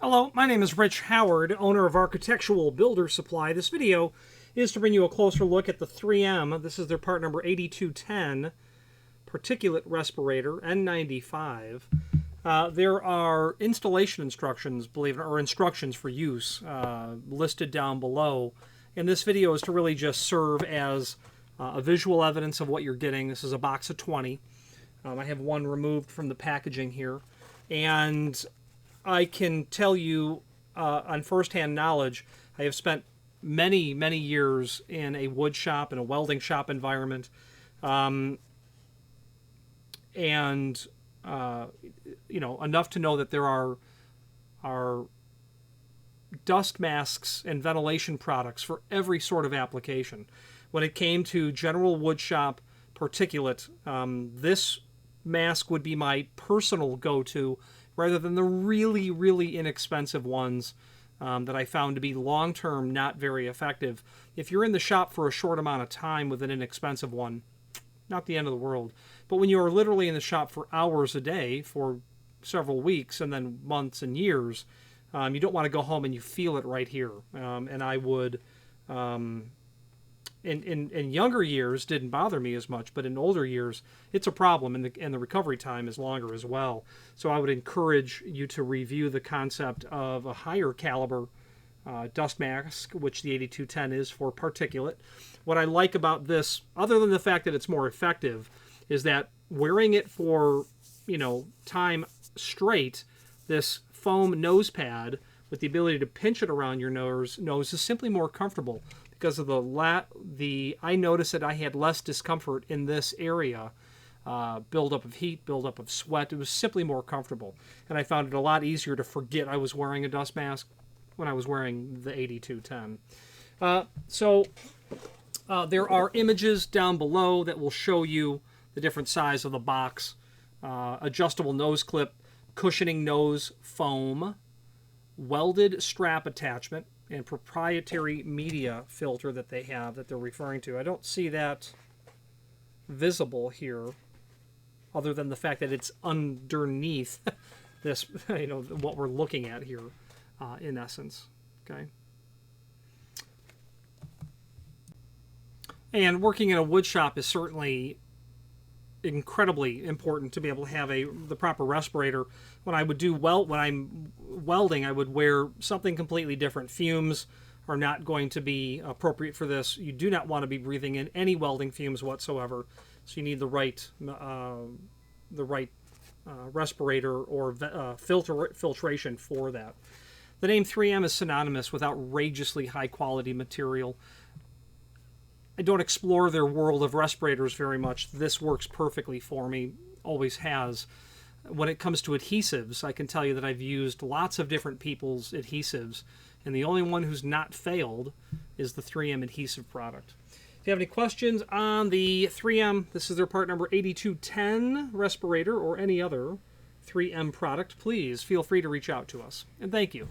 Hello, my name is Rich Howard, owner of Architectural Builder Supply. This video is to bring you a closer look at the 3M. This is their part number 8210 particulate respirator N95. There are installation instructions, believe it or instructions for use listed down below. And this video is to really just serve as a visual evidence of what you're getting. This is a box of 20. I have one removed from the packaging here. And I can tell you on firsthand knowledge, I have spent many, many years in a wood shop and a welding shop environment. You know, enough to know that there are dust masks and ventilation products for every sort of application. When it came to general wood shop particulate, this mask would be my personal go-to rather than the really, really inexpensive ones that I found to be long-term not very effective. If you're in the shop for a short amount of time with an inexpensive one, not the end of the world. But when you are literally in the shop for hours a day for several weeks and then months and years, you don't want to go home and you feel it right here. And I would, in younger years, didn't bother me as much, but in older years, it's a problem, and the recovery time is longer as well. So I would encourage you to review the concept of a higher caliber dust mask, which the 8210 is for particulate. What I like about this, other than the fact that it's more effective, is that wearing it for, you know, time straight, this foam nose pad with the ability to pinch it around your nose is simply more comfortable because of I noticed that I had less discomfort in this area, buildup of heat, buildup of sweat. It was simply more comfortable, and I found it a lot easier to forget I was wearing a dust mask when I was wearing the 8210. There are images down below that will show you the different size of the box, adjustable nose clip, cushioning nose foam, welded strap attachment, and proprietary media filter that they have that they're referring to. I don't see that visible here, other than the fact that it's underneath this, you know, what we're looking at here, in essence. Okay. And working in a wood shop is certainly incredibly important to be able to have the proper respirator. When I'm welding, I would wear something completely different. Fumes are not going to be appropriate for this. You do not want to be breathing in any welding fumes whatsoever. So you need the right respirator or filtration for that. The name 3M is synonymous with outrageously high quality material. I don't explore their world of respirators very much. This works perfectly for me, always has. When it comes to adhesives, I can tell you that I've used lots of different people's adhesives, and the only one who's not failed is the 3M adhesive product. If you have any questions on the 3M, this is their part number 8210 respirator or any other 3M product, please feel free to reach out to us. And thank you.